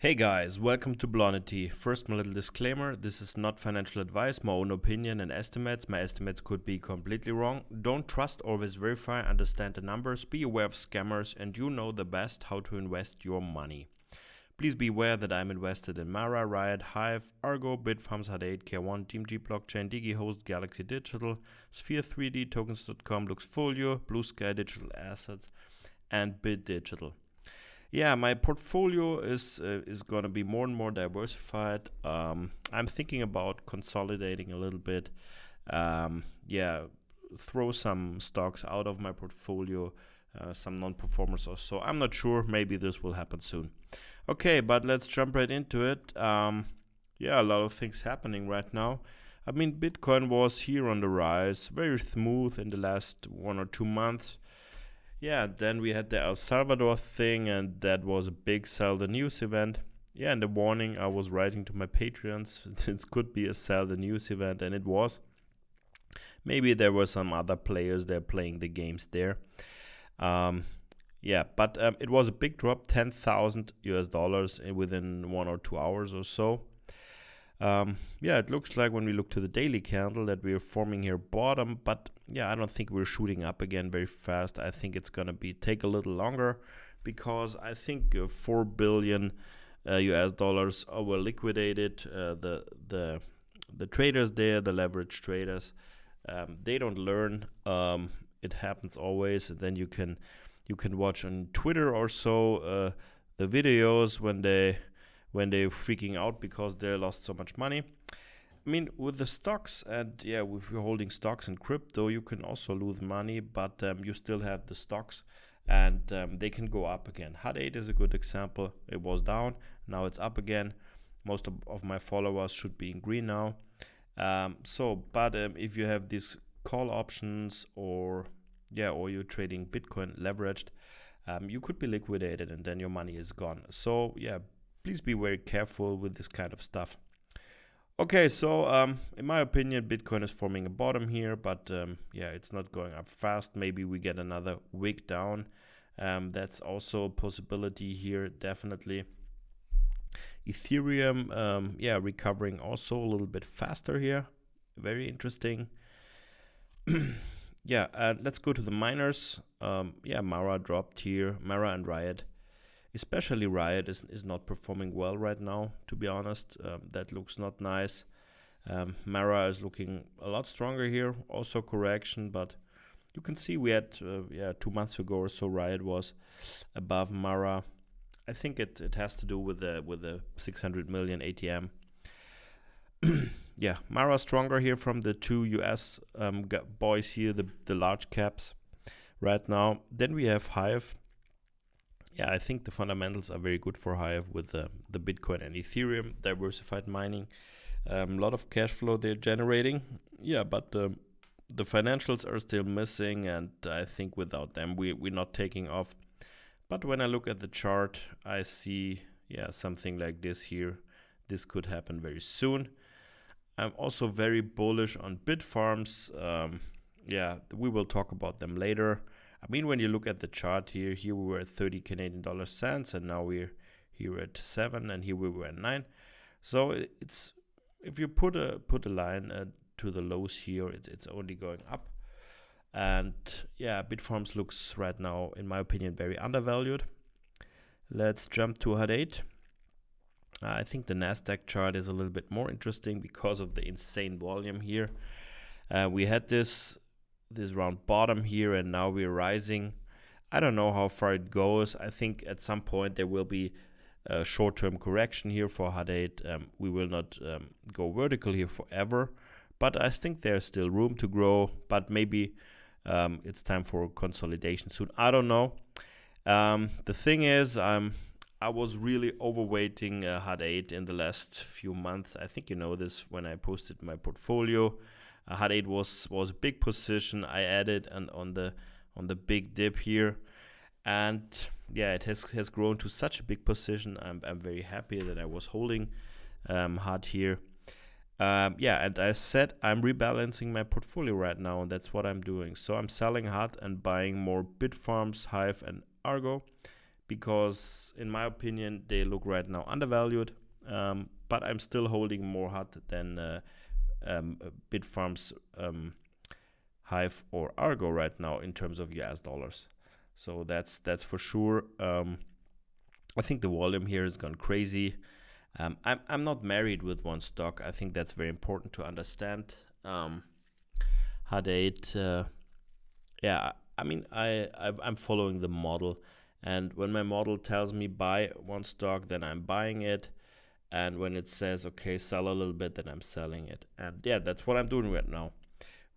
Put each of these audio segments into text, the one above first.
Hey guys, welcome to BLONITY. First, my little disclaimer, this is not financial advice, my own opinion and estimates. My estimates could be completely wrong. Don't trust, always verify, understand the numbers, be aware of scammers, and you know the best how to invest your money. Please be aware that I'm invested in Mara, Riot, Hive, Argo, Bitfarms, HD8, K1, BTC Blockchain, DigiHost, Galaxy Digital, Sphere 3D, Tokens.com, Luxfolio, Blue Sky Digital Assets, and Bit Digital. Yeah, my portfolio is gonna be more and more diversified. I'm thinking about consolidating a little bit. Throw some stocks out of my portfolio, some non-performers or so. I'm not sure. Maybe this will happen soon. Okay, but let's jump right into it. A lot of things happening right now. I mean, Bitcoin was here on the rise, very smooth in the last 1 or 2 months. Yeah, then we had the El Salvador thing, and that was a big sell the news event. Yeah, and the warning I was writing to my Patreons, this could be a sell the news event, and it was. Maybe there were some other players there playing the games there. It was a big drop, $10,000 within 1 or 2 hours or so. It looks like when we look to the daily candle that we're forming here bottom, but I don't think we're shooting up again very fast. I think it's gonna take a little longer because I think 4 billion US dollars were liquidated. The traders there, the leverage traders, they don't learn. It happens always. And then you can watch on Twitter or so the videos when they're freaking out because they lost so much money. I mean, with the stocks and if you're holding stocks in crypto, you can also lose money, but you still have the stocks and they can go up again. HD8 is a good example. It was down, now it's up again. Most of my followers should be in green now. If you have these call options or you're trading Bitcoin leveraged, you could be liquidated and then your money is gone. So please be very careful with this kind of stuff. Okay, so in my opinion, Bitcoin is forming a bottom here, but it's not going up fast. Maybe we get another wick down. That's also a possibility here, definitely. Ethereum, recovering also a little bit faster here. Very interesting. Let's go to the miners. Mara dropped here. Mara and Riot. Especially Riot is not performing well right now, to be honest. That looks not nice. Mara is looking a lot stronger here. Also correction, but you can see we had 2 months ago or so Riot was above Mara. I think it has to do with the 600 million ATM. Mara stronger here from the two US boys here, the large caps right now. Then we have Hive. I think the fundamentals are very good for Hive with the Bitcoin and Ethereum, diversified mining. A lot of cash flow they're generating. But the financials are still missing, and I think without them we're not taking off. But when I look at the chart, I see something like this here. This could happen very soon. I'm also very bullish on Bitfarms. We will talk about them later. I mean, when you look at the chart here we were at 30 Canadian dollar cents, and now we're here at 7, and here we were at 9. So it's, if you put a line to the lows here, it's only going up. And Bitfarms looks right now, in my opinion, very undervalued. Let's jump to HD8. I think the Nasdaq chart is a little bit more interesting because of the insane volume here. We had this round bottom here, and now we're rising. I don't know how far it goes. I think at some point there will be a short-term correction here for HD8. We will not go vertical here forever, but I think there's still room to grow, but maybe it's time for consolidation soon. I don't know. The thing is, I was really overweighting HD8 in the last few months. I think you know this when I posted my portfolio. HD8 was a big position. I added on the big dip here, and it has grown to such a big position. I'm very happy that I was holding hard here. And I said I'm rebalancing my portfolio right now, and that's what I'm doing. So I'm selling hard and buying more Bitfarms, Hive, and Argo. because in my opinion they look right now undervalued, but I'm still holding more HUD than Bitfarms, Hive or Argo right now in terms of US dollars. So that's for sure. I think the volume here has gone crazy. I'm not married with one stock. I think that's very important to understand. HUD8, yeah, I mean, I'm following the model, and when my model tells me buy one stock, then I'm buying it, and when it says okay, sell a little bit, then I'm selling it. And yeah, that's what I'm doing right now,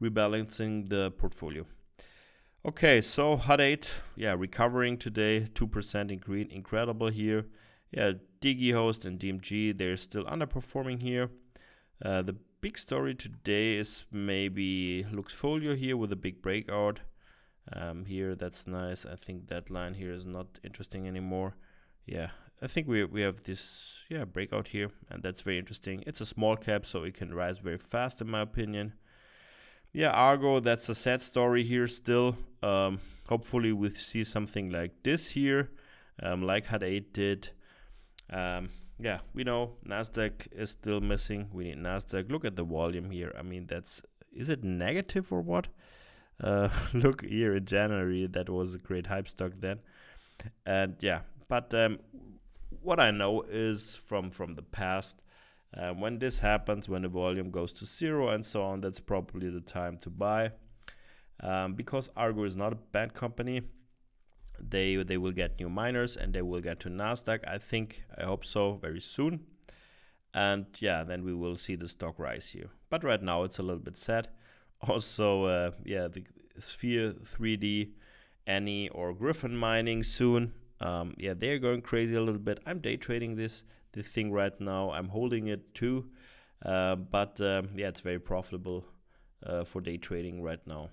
rebalancing the portfolio. Okay, so HUD8, yeah, recovering today, 2% in green, incredible here. Yeah, DigiHost and DMG, they're still underperforming here. The big story today is maybe Luxfolio here with a big breakout. Here, that's nice. I think that line here is not interesting anymore. Yeah, I think we have this breakout here, and that's very interesting. It's a small cap, so it can rise very fast in my opinion. Yeah, Argo, that's a sad story here still. Hopefully we see something like this here, like HUD8 did. Yeah, we know Nasdaq is still missing. We need Nasdaq. Look at the volume here. I mean, is it negative or what? Look here in January, that was a great hype stock then. And yeah, but what I know is from the past, when this happens, when the volume goes to zero and so on, that's probably the time to buy. Because Argo is not a bad company, they will get new miners and they will get to Nasdaq. I hope so, very soon. And yeah, then we will see the stock rise here. But right now it's a little bit sad. Also, the Sphere 3D, Annie or Griffin mining soon. Yeah, they're going crazy a little bit. I'm day trading this thing right now. I'm holding it too, but yeah, it's very profitable for day trading right now.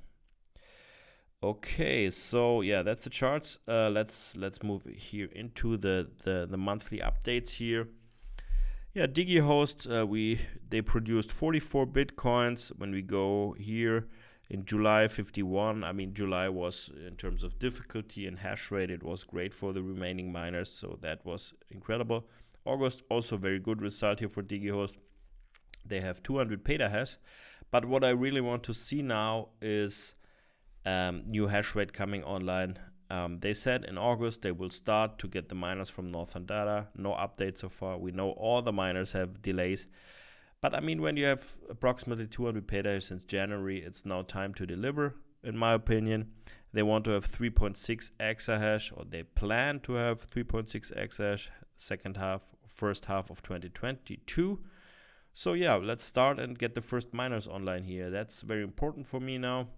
Okay, so yeah, that's the charts. Let's move here into the monthly updates here. Yeah, DigiHost, they produced 44 bitcoins. When we go here in July, 51. I mean, July was, in terms of difficulty and hash rate, it was great for the remaining miners, so that was incredible. August, also very good result here for DigiHost. They have 200 petahash, but what I really want to see now is new hash rate coming online. They said in August they will start to get the miners from Northern Data. No updates so far. We know all the miners have delays. But I mean, when you have approximately 200 petahash since January, it's now time to deliver, in my opinion. They want to have 3.6 exahash, or they plan to have 3.6 exahash first half of 2022. So yeah, let's start and get the first miners online here. That's very important for me now.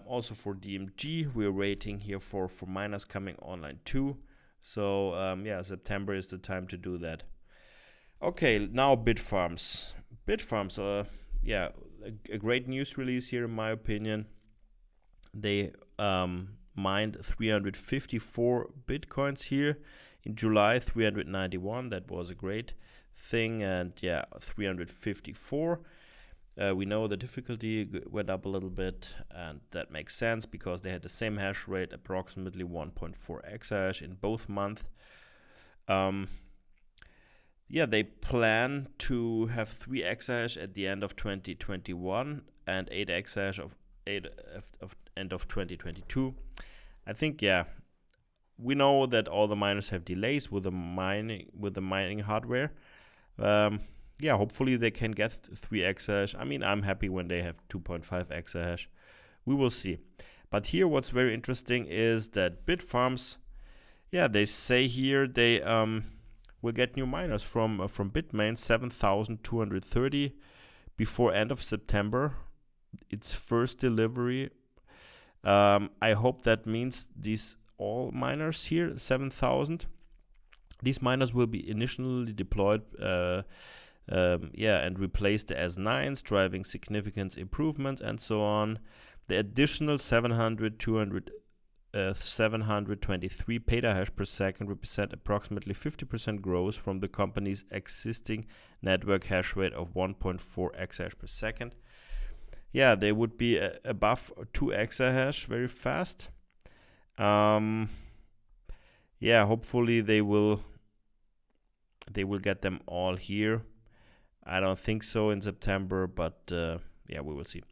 Also for DMG, we're waiting here for miners coming online too. So yeah, September is the time to do that. Okay, now Bitfarms. Bitfarms, yeah, a great news release here in my opinion. They mined 354 bitcoins here. In July, 391. That was a great thing. And yeah, 354. We know the difficulty went up a little bit, and that makes sense because they had the same hash rate, approximately 1.4 exahash in both months. Yeah, they plan to have 3 exahash at the end of 2021 and 8 exahash of end of 2022. I think, yeah, we know that all the miners have delays with the mining hardware. Yeah, hopefully they can get 3 exahash. I mean, I'm happy when they have 2.5 exahash. We will see. But here, what's very interesting is that Bitfarms, yeah, they say here they will get new miners from Bitmain, 7,230 before end of September. Its first delivery. I hope that means these all miners here, 7,000. These miners will be initially deployed. And replace the S9s, driving significant improvements and so on. The additional 723 petahash per second represent approximately 50% growth from the company's existing network hash rate of 1.4 exahash per second. Yeah, they would be above 2 exahash very fast. yeah, hopefully they will get them all here. I don't think so in September, but yeah, we will see.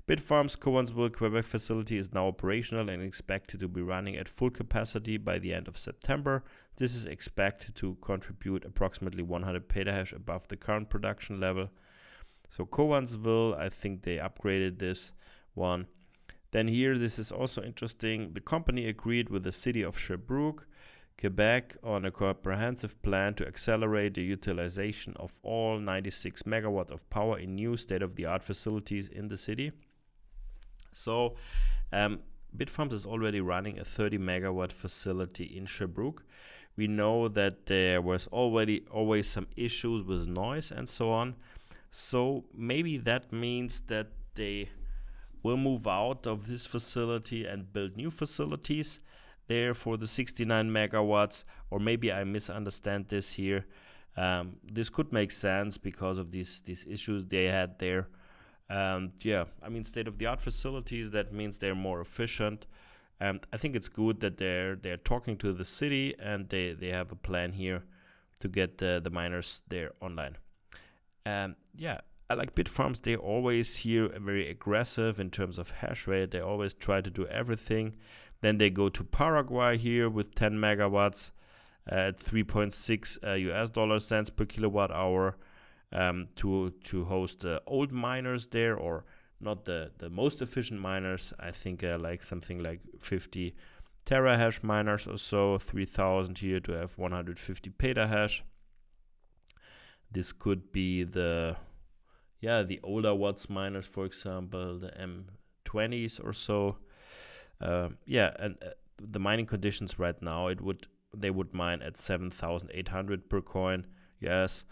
Bitfarms' Cowansville, Quebec facility is now operational and expected to be running at full capacity by the end of September. This is expected to contribute approximately 100 petahash above the current production level. So Cowansville, I think they upgraded this one. Then here, this is also interesting. The company agreed with the city of Sherbrooke, Quebec, on a comprehensive plan to accelerate the utilization of all 96 megawatts of power in new state-of-the-art facilities in the city. So Bitfarms is already running a 30 megawatt facility in Sherbrooke. We know that there was always some issues with noise and so on. So maybe that means that they will move out of this facility and build new facilities there for the 69 megawatts, or maybe I misunderstand this here. This could make sense because of these issues they had there. Yeah, I mean, state-of-the-art facilities, that means they're more efficient. And I think it's good that they're talking to the city and they have a plan here to get the miners there online. Yeah, I like Bitfarms. They're always here very aggressive in terms of hash rate. They always try to do everything. Then they go to Paraguay here with 10 megawatts at 3.6 US dollar cents per kilowatt hour to host old miners there, or not the most efficient miners. I think like something like 50 terahash miners or so, 3000 here to have 150 petahash. This could be the older watts miners, for example, the M20s or so. And the mining conditions right now, they would mine at 7,800 per coin, yes.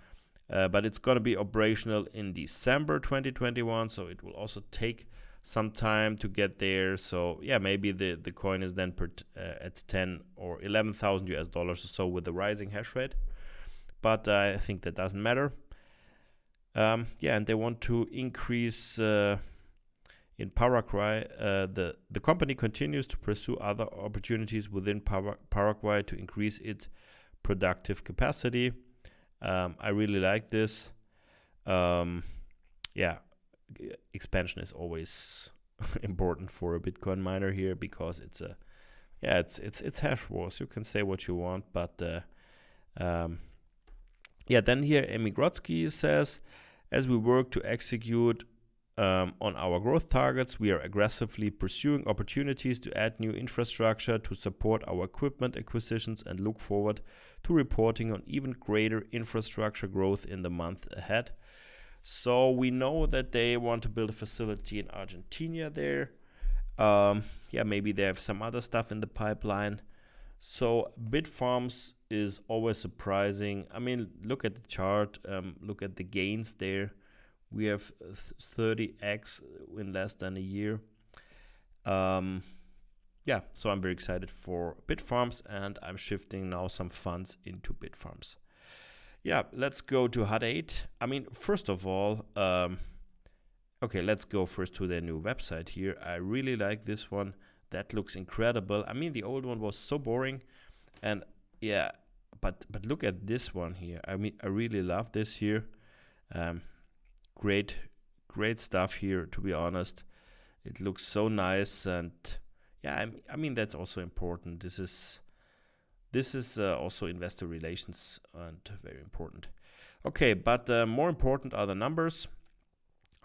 But it's going to be operational in December 2021, so it will also take some time to get there. So yeah, maybe the coin is then at 10 or 11,000 US dollars or so with the rising hash rate. But I think that doesn't matter. And they want to increase in Paraguay. The company continues to pursue other opportunities within Paraguay to increase its productive capacity. I really like this. Expansion is always important for a Bitcoin miner here because it's hash wars. You can say what you want, but then here Emi Grodzki says, as we work to execute on our growth targets, we are aggressively pursuing opportunities to add new infrastructure to support our equipment acquisitions and look forward to reporting on even greater infrastructure growth in the month ahead. So we know that they want to build a facility in Argentina there. Maybe they have some other stuff in the pipeline. So Bitfarms is always surprising. I mean, look at the chart, look at the gains there. We have 30x in less than a year. So I'm very excited for Bitfarms, and I'm shifting now some funds into Bitfarms. Yeah, let's go to Hut 8. I mean, first of all, let's go first to their new website here. I really like this one. That looks incredible. I mean, the old one was so boring, and yeah, but look at this one here. I mean, I really love this here. Great stuff here, to be honest. It looks so nice, and yeah, I mean that's also important. This is also investor relations and very important. Okay, but more important are the numbers.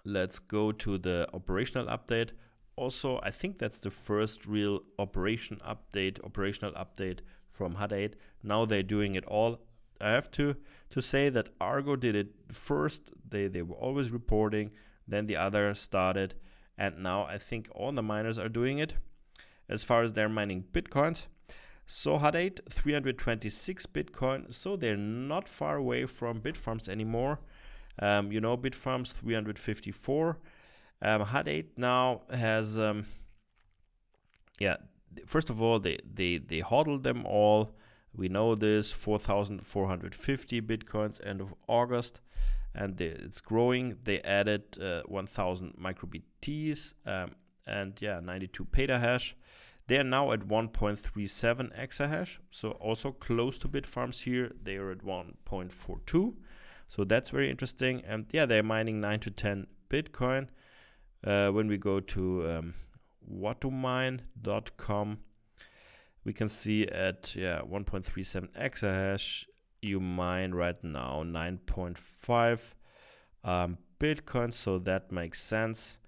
Let's go to the operational update. Also, I think that's the first real operational update from Hut 8. Now they're doing it all. I have to say that Argo did it first. They were always reporting, then the others started, and now I think all the miners are doing it as far as they're mining Bitcoins. So Hut 8, 326 Bitcoin, so they're not far away from Bitfarms anymore. Bitfarms 354. Hut 8 now has, first of all, they hodled them all. We know this, 4,450 Bitcoins end of August, and it's growing. They added 1,000 micro BTs and 92 petahash. They are now at 1.37 exahash, so also close to Bitfarms here. They are at 1.42, so that's very interesting. And yeah, they're mining 9 to 10 Bitcoin. When we go to whatomine.com, we can see at 1.37 exahash, you mine right now 9.5 Bitcoin, so that makes sense.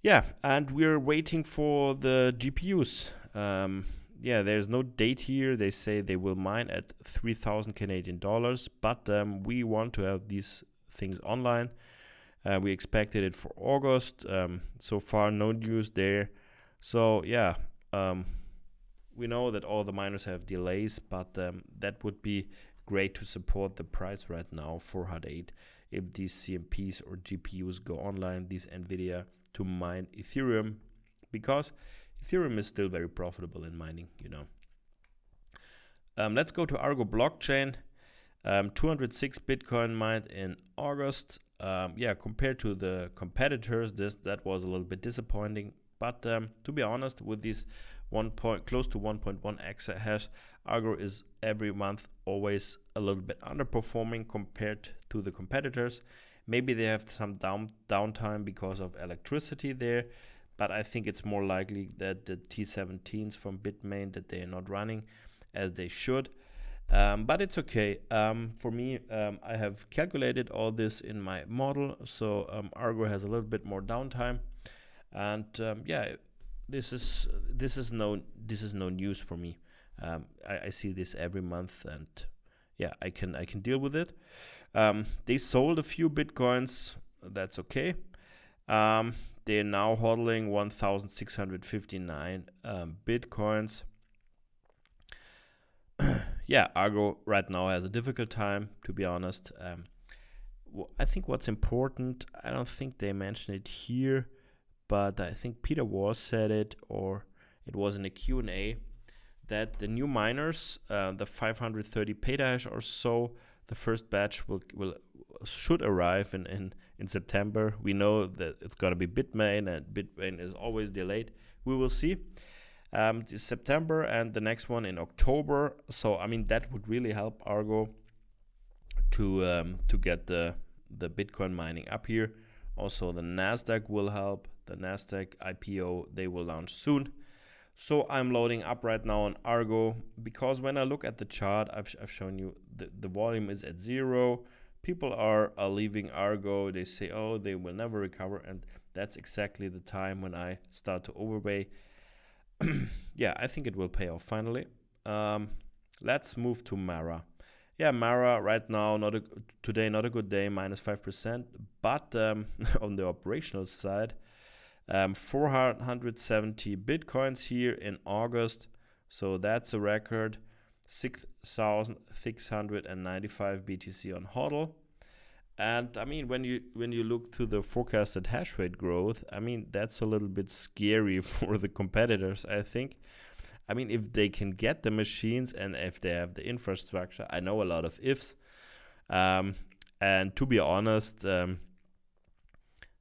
Yeah, and we're waiting for the GPUs. There's no date here. They say they will mine at 3,000 Canadian dollars, but we want to have these things online. We expected it for August. So far, no news there. So yeah, we know that all the miners have delays, but that would be great to support the price right now for HUD-8 if these CMPs or GPUs go online, these NVIDIA, to mine Ethereum, because Ethereum is still very profitable in mining, you know. Let's go to Argo Blockchain. 206 Bitcoin mined in August. Compared to the competitors, that was a little bit disappointing. But to be honest, with these close to 1.1 exahash, Argo is every month always a little bit underperforming compared to the competitors. Maybe they have some downtime because of electricity there, but I think it's more likely that the T17s from Bitmain, that they are not running as they should. But it's okay. For me, I have calculated all this in my model, so Argo has a little bit more downtime, and this is no news for me. I see this every month, and yeah, I can deal with it. They sold a few Bitcoins. That's okay. They're now hodling 1,659 Bitcoins. Yeah, Argo right now has a difficult time, to be honest. I think what's important, I don't think they mentioned it here, but I think Peter Wars said it, or it was in a Q&A, that the new miners, the 530 petahash or so, the first batch should arrive in September. We know that it's going to be Bitmain, and Bitmain is always delayed. We will see. It's September, and the next one in October. So I mean, that would really help Argo to get the Bitcoin mining up here. Also, the Nasdaq will help. The Nasdaq IPO, they will launch soon. So I'm loading up right now on Argo, because when I look at the chart, I've shown you the volume is at 0. People are leaving Argo. They say, oh, they will never recover, and that's exactly the time when I start to overpay. Yeah, I think it will pay off finally. Let's move to Mara. Yeah, Mara right now, today not a good day, -5%. But on the operational side, 470 Bitcoins here in August. So that's a record. 6,695 BTC on HODL. And I mean, when you look to the forecasted hash rate growth, I mean, that's a little bit scary for the competitors, I think. I mean, if they can get the machines and if they have the infrastructure, I know a lot of ifs. And to be honest,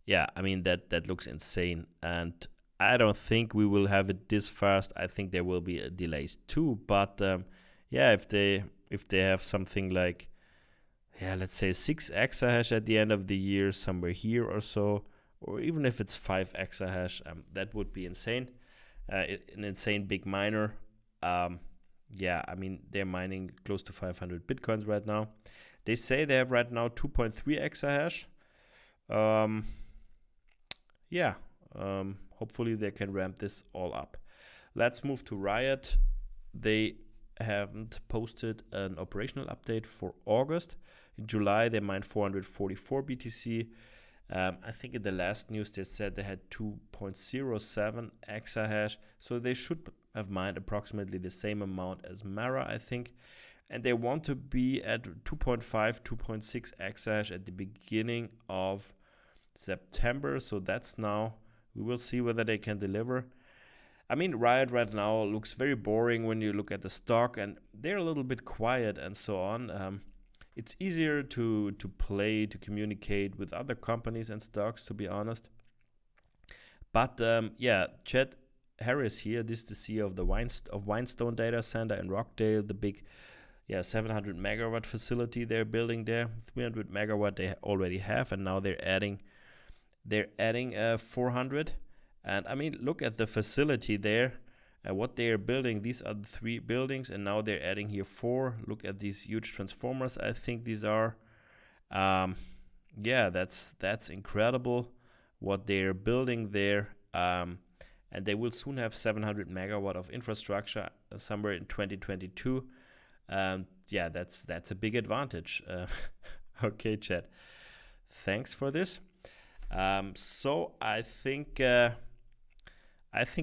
yeah, I mean, that looks insane. And I don't think we will have it this fast. I think there will be delays too. But yeah, if they have something like, yeah, let's say 6 exahash at the end of the year, somewhere here or so, or even if it's 5 exahash, that would be insane. An insane big miner. Yeah, I mean, they're mining close to 500 Bitcoins right now. They say they have right now 2.3 exahash. Hopefully they can ramp this all up. Let's move to Riot. They haven't posted an operational update for August. In July, they mined 444 BTC. I think in the last news they said they had 2.07 exahash, so they should have mined approximately the same amount as Mara, I think. And they want to be at 2.5, 2.6 exahash at the beginning of September, so that's now. We will see whether they can deliver. I mean, Riot right now looks very boring when you look at the stock, and they're a little bit quiet and so on. It's easier to play, to communicate with other companies and stocks, to be honest. But yeah, chat, Harris here. This is the CEO of the Whinstone Data Center in Rockdale, the big 700 megawatt facility they're building there. 300 megawatt they already have, and now they're adding 400. And I mean, look at the facility there. What they are building, these are the 3 buildings, and now they're adding here 4. Look at these huge transformers. I think these are, that's incredible what they're building there. And they will soon have 700 megawatt of infrastructure somewhere in 2022. That's a big advantage. Okay, chat. Thanks for this. So I think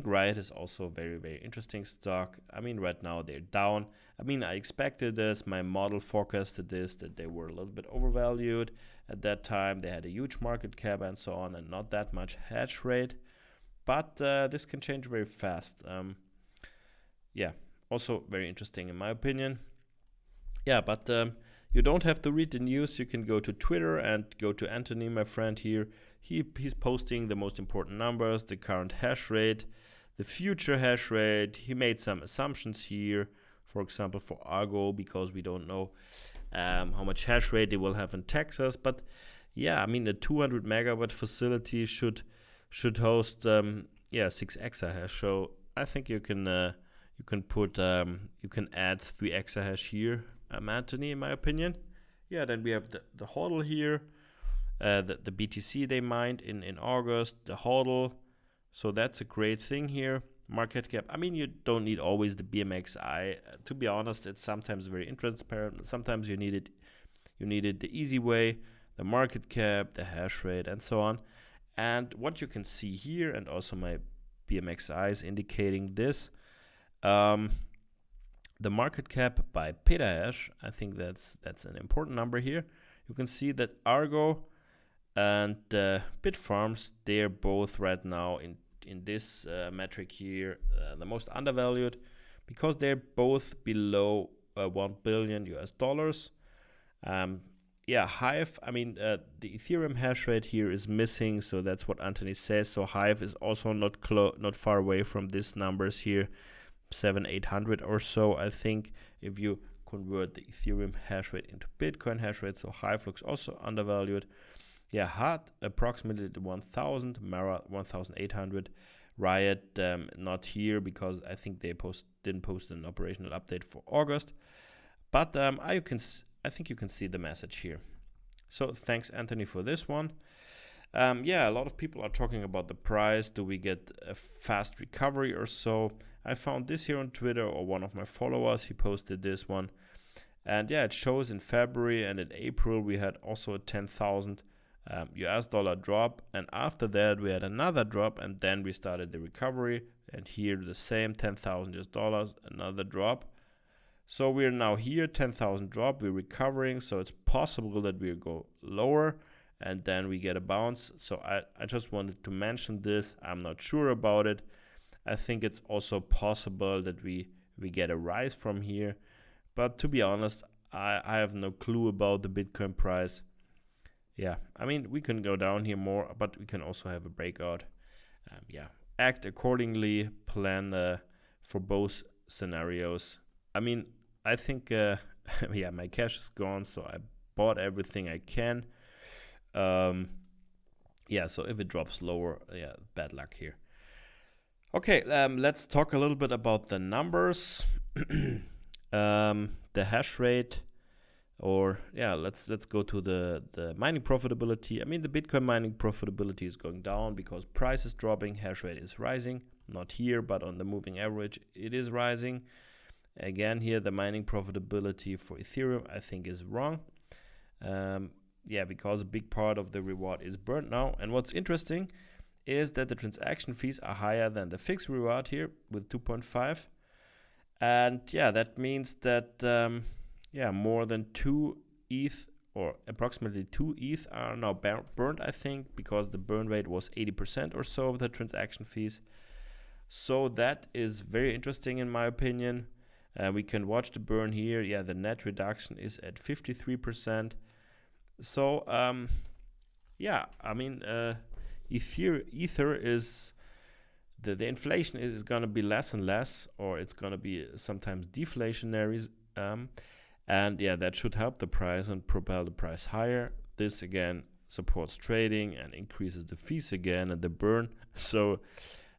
Riot is also a very, very interesting stock. I mean, right now they're down. I mean, I expected this. My model forecasted this, that they were a little bit overvalued at that time. They had a huge market cap and so on, and not that much hash rate. But this can change very fast. Also very interesting in my opinion. But you don't have to read the news. You can go to Twitter and go to Anthony, my friend here. He's posting the most important numbers, the current hash rate, the future hash rate. He made some assumptions here, for example, for Argo, because we don't know how much hash rate they will have in Texas. But I mean, the 200 megawatt facility should host 6 exahash. So I think you can add 3 exahash here, Anthony, in my opinion. Then we have the hodl here. The BTC they mined in August, the hodl. So that's a great thing here. Market cap. I mean, you don't need always the BMXI. To be honest, it's sometimes very intransparent. Sometimes you need it the easy way, the market cap, the hash rate, and so on. And what you can see here, and also my BMXI is indicating this, the market cap by petahash. I think that's an important number here. You can see that Argo and Bitfarms, they're both right now in this metric here the most undervalued, because they're both below $1 billion. Hive, I mean, the Ethereum hash rate here is missing, so that's what Anthony says. So Hive is also not far away from these numbers here, 700-800 or so. I think if you convert the Ethereum hash rate into Bitcoin hash rate, so Hive looks also undervalued. Hot approximately 1,000, Mara 1,800, Riot not here because I think they didn't post an operational update for August. But I think you can see the message here. So thanks, Anthony, for this one. A lot of people are talking about the price. Do we get a fast recovery or so? I found this here on Twitter, or one of my followers, he posted this one. And it shows in February and in April we had also a 10,000 US dollar drop, and after that we had another drop, and then we started the recovery, and here the same 10,000 US dollars, another drop. So we're now here, 10,000 drop, we're recovering, so it's possible that we'll go lower and then we get a bounce. So I just wanted to mention this. I'm not sure about it. I think it's also possible that we get a rise from here, but to be honest, I have no clue about the Bitcoin price. I mean, we can go down here more, but we can also have a breakout. Act accordingly, plan for both scenarios. I mean, I think, my cash is gone, so I bought everything I can. So if it drops lower, bad luck here. Okay, let's talk a little bit about the numbers. The hash rate. Let's go to the mining profitability. I mean, the Bitcoin mining profitability is going down because price is dropping, hash rate is rising. Not here, but on the moving average, it is rising. Again, here the mining profitability for Ethereum, I think, is wrong. Because a big part of the reward is burnt now. And what's interesting is that the transaction fees are higher than the fixed reward here with 2.5. And that means that more than 2 ETH, or approximately 2 ETH, are now burned, I think, because the burn rate was 80% or so of the transaction fees. So that is very interesting in my opinion. We can watch the burn here. The net reduction is at 53%. So, I mean, Ether is the inflation is going to be less and less, or it's going to be sometimes deflationary. And yeah, that should help the price and propel the price higher. This again supports trading and increases the fees again and the burn. So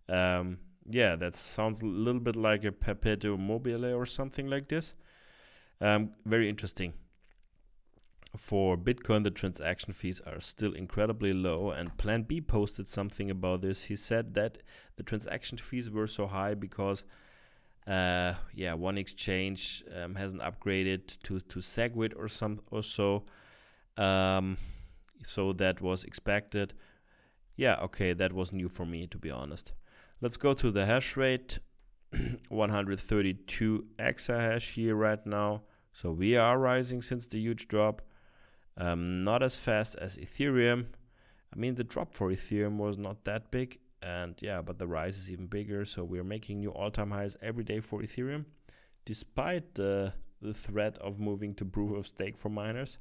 yeah, that sounds a little bit like a perpetuum mobile or something like this. Very interesting. For Bitcoin, the transaction fees are still incredibly low, and Plan B posted something about this. He said that the transaction fees were so high because one exchange hasn't upgraded to SegWit or so. So that was expected. Yeah, okay, that was new for me, to be honest. Let's go to the hash rate. 132 exahash here right now. So we are rising since the huge drop. Not as fast as Ethereum. I mean, the drop for Ethereum was not that big, and yeah, but the rise is even bigger. So we're making new all-time highs every day for Ethereum, despite the threat of moving to proof of stake for miners.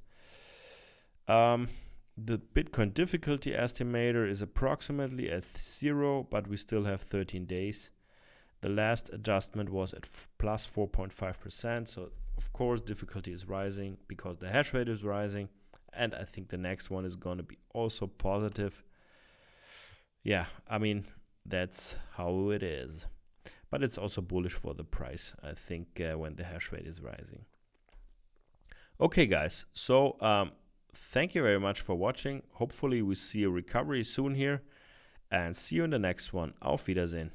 The Bitcoin difficulty estimator is approximately at 0, but we still have 13 days. The last adjustment was at plus 4.5%. So of course difficulty is rising because the hash rate is rising. And I think the next one is going to be also positive. Yeah, I mean, that's how it is. But it's also bullish for the price, I think, when the hash rate is rising. Okay, guys. So thank you very much for watching. Hopefully we see a recovery soon here. And see you in the next one. Auf Wiedersehen.